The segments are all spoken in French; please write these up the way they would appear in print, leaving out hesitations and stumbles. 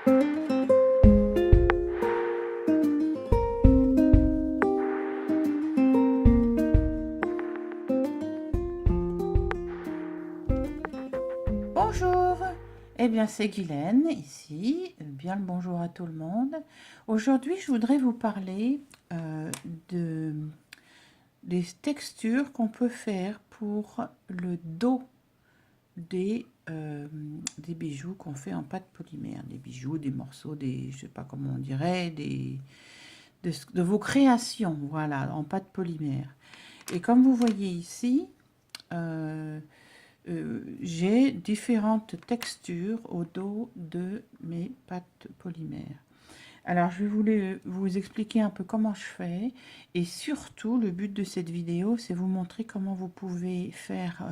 Bonjour, eh bien c'est Guylaine ici, bien le bonjour à tout le monde. Aujourd'hui je voudrais vous parler des textures qu'on peut faire pour le dos des bijoux qu'on fait en pâte polymère. Des bijoux, des morceaux, je sais pas comment on dirait, de vos créations, voilà, en pâte polymère. Et comme vous voyez ici, j'ai différentes textures au dos de mes pâtes polymères. Alors, je voulais vous expliquer un peu comment je fais et surtout, le but de cette vidéo, c'est vous montrer comment vous pouvez faire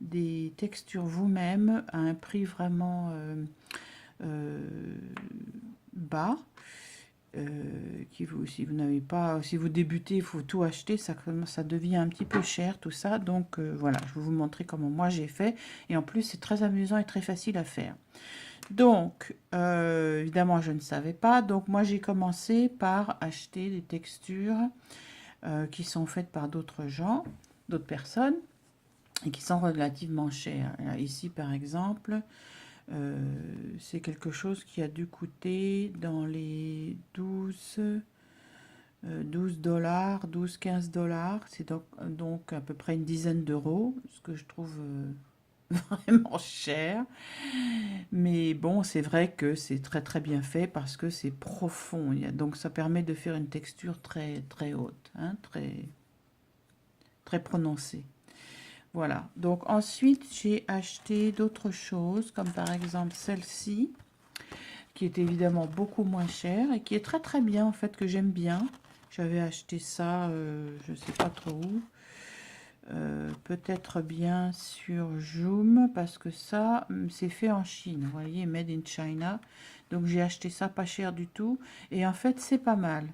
des textures vous-même à un prix vraiment bas. Si vous débutez, il faut tout acheter, ça devient un petit peu cher tout ça. Donc voilà, je vais vous montrer comment moi j'ai fait. Et en plus, c'est très amusant et très facile à faire. Donc, évidemment, je ne savais pas. Donc moi, j'ai commencé par acheter des textures qui sont faites par d'autres gens, d'autres personnes, et qui sont relativement chères. Ici, par exemple, c'est quelque chose qui a dû coûter dans les 12 dollars, 12-15 dollars. C'est donc à peu près une dizaine d'euros, ce que je trouve vraiment cher. Mais bon, c'est vrai que c'est très très bien fait parce que c'est profond. Donc ça permet de faire une texture très très haute, hein, très, très prononcée. Voilà, donc ensuite j'ai acheté d'autres choses, comme par exemple celle-ci, qui est évidemment beaucoup moins chère et qui est très très bien en fait, que j'aime bien. J'avais acheté ça, je ne sais pas trop où, peut-être bien sur Joom, parce que ça, c'est fait en Chine, vous voyez, made in China. Donc j'ai acheté ça pas cher du tout, et en fait c'est pas mal.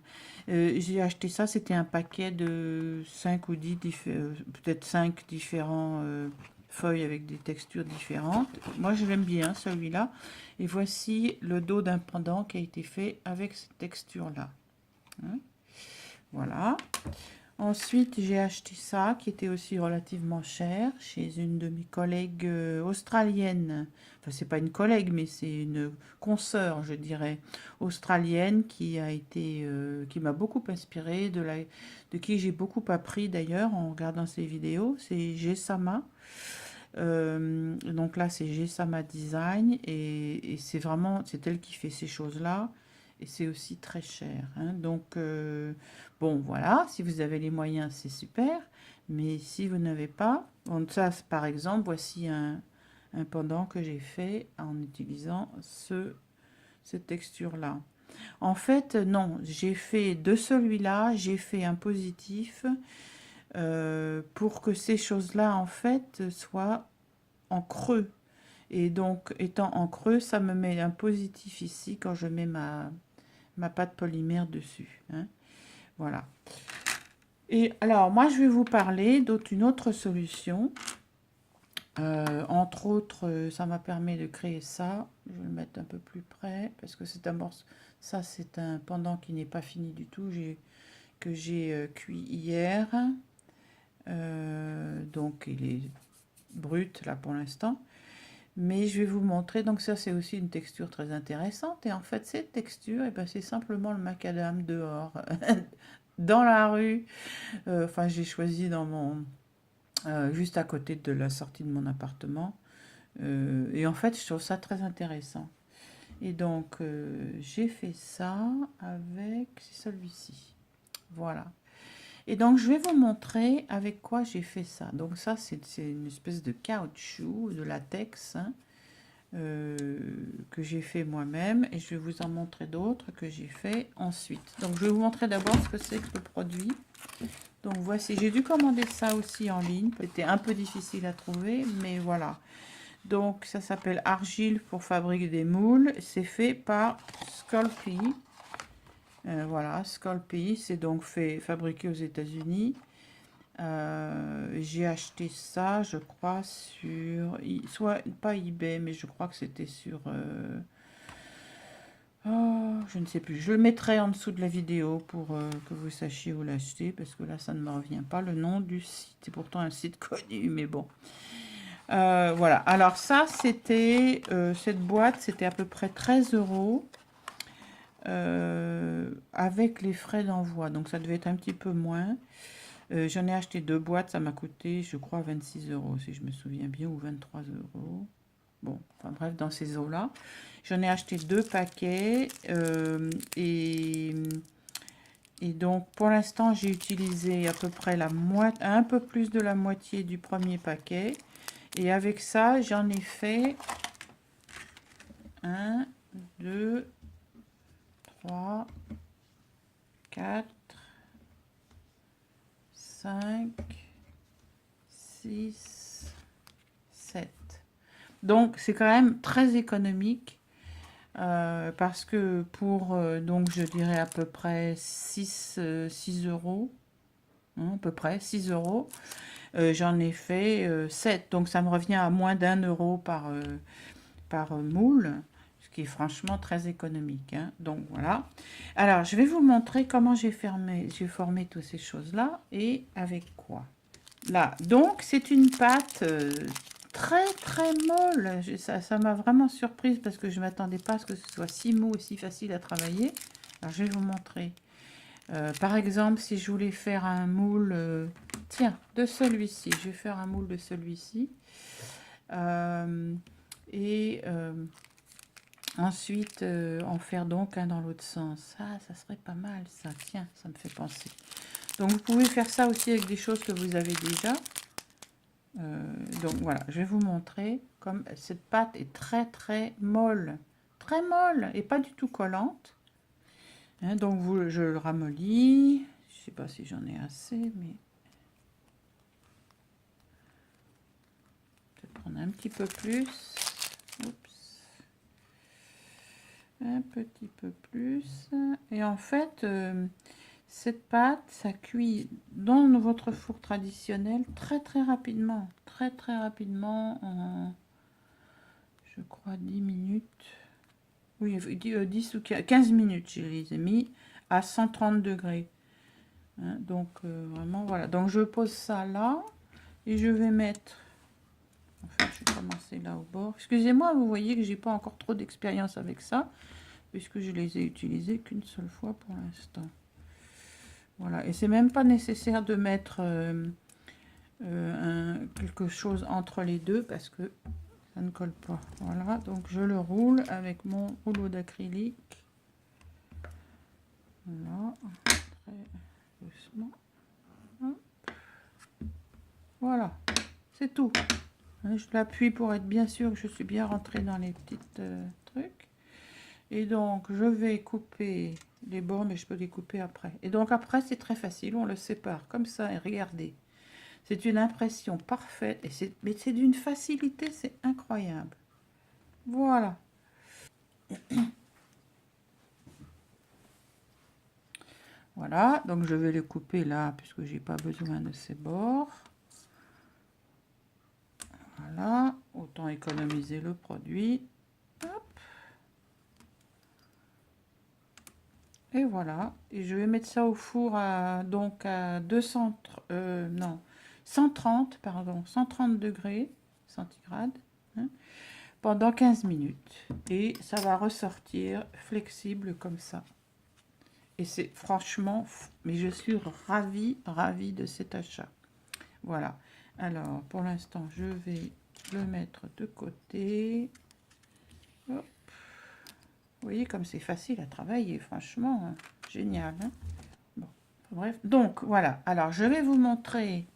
J'ai acheté ça, c'était un paquet de 5 ou 10, peut-être 5 différents feuilles avec des textures différentes. Moi je l'aime bien celui-là, et voici le dos d'un pendant qui a été fait avec cette texture-là. Hein, voilà. Ensuite, j'ai acheté ça, qui était aussi relativement cher, chez une de mes collègues australiennes. Enfin, c'est pas une collègue, mais c'est une consoeur, je dirais, australienne, qui m'a beaucoup inspirée, de qui j'ai beaucoup appris d'ailleurs en regardant ses vidéos. C'est Gessama. Donc là, c'est Gessama Design, et c'est elle qui fait ces choses-là. Et c'est aussi très cher, hein. Donc, bon, voilà, si vous avez les moyens, c'est super. Mais si vous n'avez pas, bon, ça, par exemple, voici un pendant que j'ai fait en utilisant cette texture-là. En fait, non, j'ai fait de celui-là, j'ai fait un positif pour que ces choses-là, en fait, soient en creux. Et donc, étant en creux, ça me met un positif ici quand je mets ma pâte polymère dessus, hein. Voilà. Et alors, moi, je vais vous parler d'une autre solution. Entre autres, ça m'a permis de créer ça. Je vais le mettre un peu plus près parce que c'est un morceau. Ça, c'est un pendant qui n'est pas fini du tout, que j'ai cuit hier. Donc, il est brut là pour l'instant. Mais je vais vous montrer. Donc, ça, c'est aussi une texture très intéressante. Et en fait, cette texture, eh ben, c'est simplement le macadam dehors, dans la rue. Enfin, j'ai choisi juste à côté de la sortie de mon appartement. Et en fait, je trouve ça très intéressant. Et donc, j'ai fait ça avec celui-ci. Voilà. Et donc, je vais vous montrer avec quoi j'ai fait ça. Donc, ça, c'est une espèce de caoutchouc, de latex, hein, que j'ai fait moi-même. Et je vais vous en montrer d'autres que j'ai fait ensuite. Donc, je vais vous montrer d'abord ce que c'est que le produit. Donc, voici. J'ai dû commander ça aussi en ligne. C'était un peu difficile à trouver, mais voilà. Donc, ça s'appelle Argile pour fabriquer des moules. C'est fait par Sculpey. Voilà, Sculpey. C'est donc fabriqué aux États-Unis. J'ai acheté ça, je crois, soit pas eBay, mais je crois que c'était sur Oh, je ne sais plus. Je le mettrai en dessous de la vidéo pour que vous sachiez où l'acheter, parce que là, ça ne me revient pas le nom du site. C'est pourtant un site connu, mais bon. Voilà. Alors ça, c'était cette boîte, c'était à peu près 13 € avec les frais d'envoi. Donc ça devait être un petit peu moins. J'en ai acheté 2 boîtes, ça m'a coûté, je crois, 26 € si je me souviens bien, ou 23 €. Bon, enfin bref, dans ces eaux-là. J'en ai acheté 2 paquets et donc pour l'instant j'ai utilisé à peu près un peu plus de la moitié du premier paquet. Et avec ça, j'en ai fait 1, 2, 3, 4, 5, 6, 7. Donc c'est quand même très économique. Parce que pour, donc je dirais à peu près 6 €, hein, à peu près 6 €, j'en ai fait 7. Donc ça me revient à moins d'1 € par moule, ce qui est franchement très économique, hein. Donc voilà. Alors je vais vous montrer comment j'ai formé toutes ces choses-là et avec quoi. Là, donc c'est une pâte très très molle. Ça m'a vraiment surprise parce que je ne m'attendais pas à ce que ce soit si mou et si facile à travailler. Alors je vais vous montrer. Par exemple, si je voulais faire un moule, tiens, de celui-ci, je vais faire un moule de celui-ci. Et ensuite, en faire donc un dans l'autre sens. Ah, ça serait pas mal ça, tiens, ça me fait penser. Donc vous pouvez faire ça aussi avec des choses que vous avez déjà. Donc voilà, je vais vous montrer comme cette pâte est très très molle et pas du tout collante. Hein, donc je le ramollis. Je sais pas si j'en ai assez, mais peut-être prendre un petit peu plus. Oups. Un petit peu plus. Et en fait, cette pâte, ça cuit dans votre four traditionnel très très rapidement. Très très rapidement en, je crois, 10 minutes. Oui, 10 ou 15 minutes, je les ai mis à 130 degrés. Hein, donc, vraiment, voilà. Donc, je pose ça là et je vais mettre... Enfin, je vais commencer là au bord. Excusez-moi, vous voyez que j'ai pas encore trop d'expérience avec ça, puisque je les ai utilisés qu'une seule fois pour l'instant. Voilà, et c'est même pas nécessaire de mettre quelque chose entre les deux, parce que ça ne colle pas. Voilà, donc je le roule avec mon rouleau d'acrylique. Voilà, très doucement. Hop. Voilà, c'est tout. Je l'appuie pour être bien sûr que je suis bien rentrée dans les petites trucs. Et donc, je vais couper les bords, mais je peux les couper après. Et donc après, c'est très facile, on le sépare comme ça. Et regardez, c'est une impression parfaite. Mais c'est d'une facilité, c'est incroyable. Voilà. Voilà, donc je vais les couper là, puisque j'ai pas besoin de ces bords. Voilà, autant économiser le produit. Hop. Et voilà, et je vais mettre ça au four à, donc à 200, non, 130, pardon, 130 degrés centigrades, hein, pendant 15 minutes. Et ça va ressortir flexible comme ça. Et c'est franchement, mais je suis ravie de cet achat. Voilà. Alors, pour l'instant, je vais le mettre de côté. Hop. Vous voyez comme c'est facile à travailler, franchement, hein, génial. Hein. Bon, bref, donc voilà. Alors, je vais vous montrer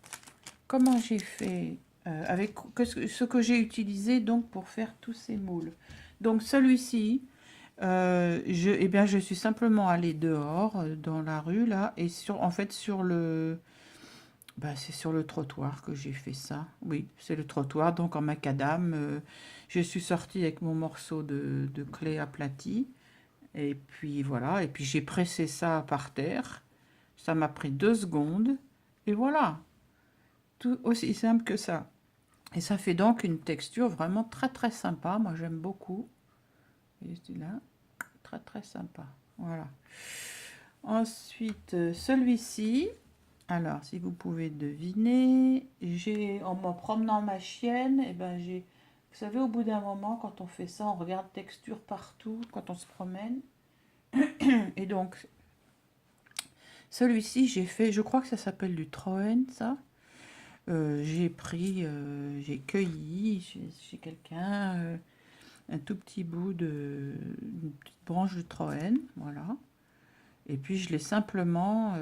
comment j'ai fait avec ce que j'ai utilisé donc pour faire tous ces moules. Donc celui-ci, eh bien, je suis simplement allée dehors dans la rue là et en fait sur le, c'est sur le trottoir que j'ai fait ça. Oui, c'est le trottoir. Donc en macadam, je suis sortie avec mon morceau de clé aplati. Et puis voilà. Et puis j'ai pressé ça par terre. Ça m'a pris 2 secondes. Et voilà. Tout aussi simple que ça. Et ça fait donc une texture vraiment très très sympa. Moi j'aime beaucoup. Et c'est là. très très sympa. Voilà. Ensuite, celui-ci, alors si vous pouvez deviner, en me promenant ma chienne, et ben vous savez, au bout d'un moment, quand on fait ça, on regarde texture partout, quand on se promène. Et donc, celui-ci, j'ai fait, je crois que ça s'appelle du Troen, ça. J'ai cueilli chez quelqu'un un tout petit bout une petite branche de Troen, voilà. Et puis je l'ai simplement,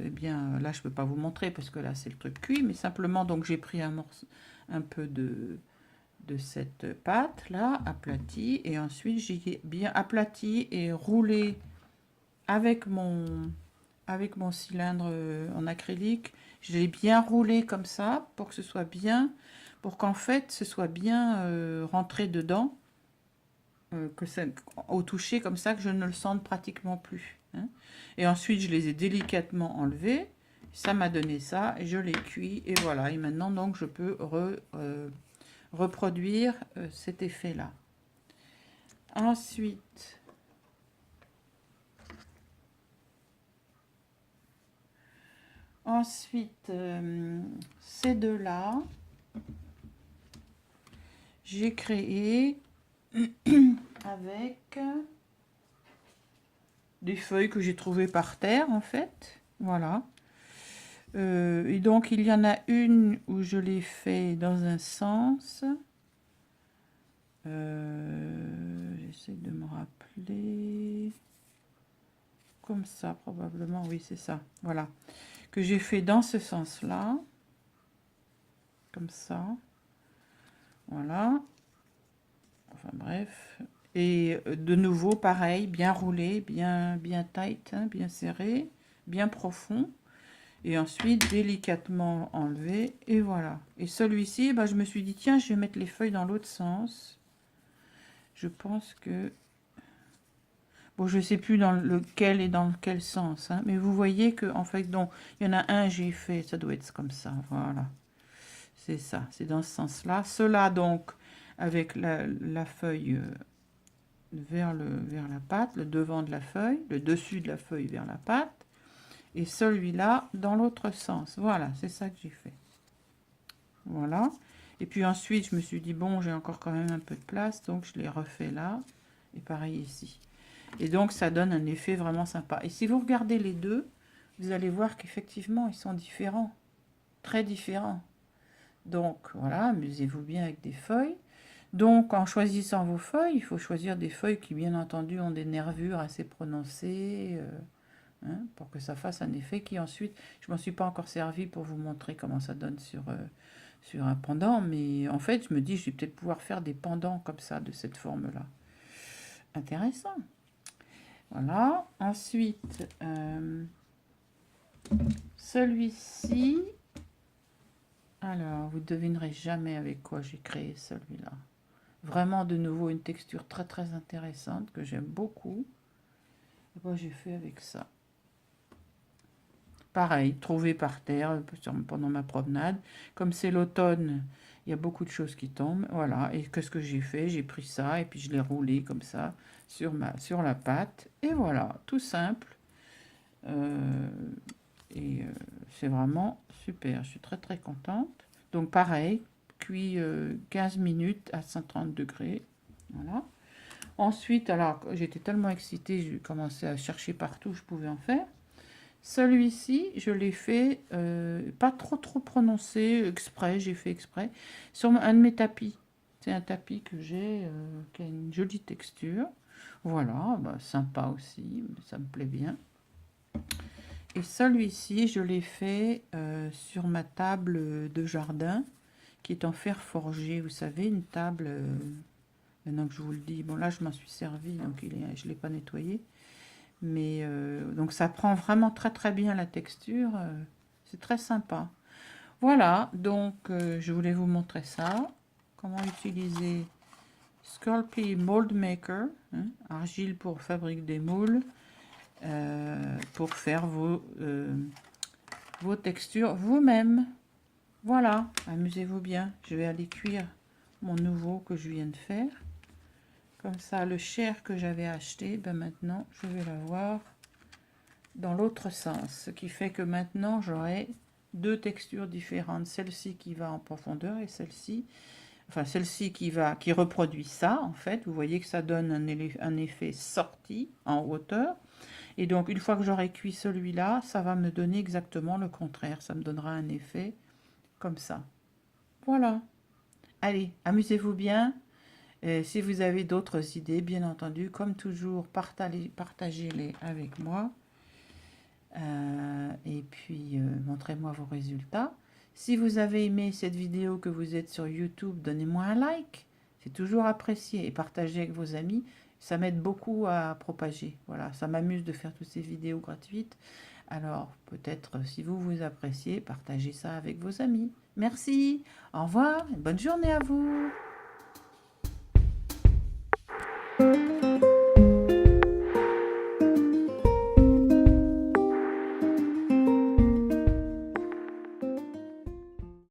eh bien là je peux pas vous montrer parce que là c'est le truc cuit, mais simplement donc j'ai pris un peu de cette pâte là, aplatie, et ensuite j'ai bien aplati et roulé avec mon cylindre en acrylique. Je l'ai bien roulé comme ça pour que ce soit bien, pour qu'en fait ce soit bien rentré dedans, que ça, au toucher comme ça, que je ne le sente pratiquement plus. Hein. Et ensuite je les ai délicatement enlevés. Ça m'a donné ça et je l'ai cuit et voilà. Et maintenant donc je peux reproduire cet effet là. Ensuite, ces deux-là, j'ai créé avec des feuilles que j'ai trouvées par terre, en fait. Voilà. Et donc, il y en a une où je l'ai fait dans un sens. J'essaie de me rappeler. Comme ça, probablement. Oui, c'est ça. Voilà. Que j'ai fait dans ce sens-là. Comme ça. Voilà. Enfin, bref. Et de nouveau, pareil, bien roulé, bien tight, hein, bien serré, bien profond. Et ensuite, délicatement enlevé. Et voilà. Et celui-ci, bah, je me suis dit, tiens, je vais mettre les feuilles dans l'autre sens. Je pense que... Bon, je ne sais plus dans lequel et dans quel sens. Hein, mais vous voyez que, en fait, donc, il y en a un, j'ai fait, ça doit être comme ça. Voilà. C'est ça, c'est dans ce sens-là. Cela, donc, avec la feuille... vers la pâte, le devant de la feuille, le dessus de la feuille vers la pâte, et celui-là dans l'autre sens. Voilà, c'est ça que j'ai fait. Voilà. Et puis ensuite, je me suis dit, bon, j'ai encore quand même un peu de place, donc je l'ai refait là, et pareil ici. Et donc, ça donne un effet vraiment sympa. Et si vous regardez les deux, vous allez voir qu'effectivement, ils sont différents, très différents. Donc, voilà, amusez-vous bien avec des feuilles. Donc, en choisissant vos feuilles, il faut choisir des feuilles qui, bien entendu, ont des nervures assez prononcées, hein, pour que ça fasse un effet qui ensuite... Je ne m'en suis pas encore servi pour vous montrer comment ça donne sur un pendant, mais en fait, je me dis, je vais peut-être pouvoir faire des pendants comme ça, de cette forme-là. Intéressant. Voilà. Ensuite, celui-ci... Alors, vous ne devinerez jamais avec quoi j'ai créé celui-là. Vraiment, de nouveau, une texture très très intéressante que j'aime beaucoup. Et moi, j'ai fait avec ça. Pareil, trouvé par terre pendant ma promenade. Comme c'est l'automne, il y a beaucoup de choses qui tombent. Voilà, et qu'est-ce que j'ai fait? J'ai pris ça et puis je l'ai roulé comme ça sur la pâte. Et voilà, tout simple. C'est vraiment super. Je suis très très contente. Donc pareil, cuit 15 minutes à 130 degrés. Voilà. Ensuite, alors j'étais tellement excitée, j'ai commencé à chercher partout où je pouvais en faire. Celui-ci, je l'ai fait pas trop prononcé, exprès, j'ai fait exprès, sur un de mes tapis. C'est un tapis que j'ai, qui a une jolie texture. Voilà, bah, sympa aussi, ça me plaît bien. Et celui-ci, je l'ai fait sur ma table de jardin, qui est en fer forgé. Vous savez, une table, maintenant que je vous le dis, bon là je m'en suis servi, donc je ne l'ai pas nettoyé. Mais donc ça prend vraiment très très bien la texture, c'est très sympa. Voilà, donc je voulais vous montrer ça. Comment utiliser Sculpey Mold Maker, hein, argile pour fabriquer des moules, pour faire vos textures vous-même. Voilà, amusez-vous bien. Je vais aller cuire mon nouveau que je viens de faire. Comme ça, le chair que j'avais acheté, ben maintenant, je vais l'avoir dans l'autre sens. Ce qui fait que maintenant, j'aurai deux textures différentes. Celle-ci qui va en profondeur et celle-ci, enfin celle-ci qui reproduit ça, en fait. Vous voyez que ça donne un effet sorti en hauteur. Et donc, une fois que j'aurai cuit celui-là, ça va me donner exactement le contraire. Ça me donnera un effet comme ça. Voilà. Allez, amusez-vous bien. Si vous avez d'autres idées, bien entendu, comme toujours, partagez-les avec moi. Et puis, montrez-moi vos résultats. Si vous avez aimé cette vidéo, que vous êtes sur YouTube, donnez-moi un like. C'est toujours apprécié. Et partagez avec vos amis. Ça m'aide beaucoup à propager. Voilà, ça m'amuse de faire toutes ces vidéos gratuites. Alors, peut-être, si vous vous appréciez, partagez ça avec vos amis. Merci. Au revoir. Et bonne journée à vous.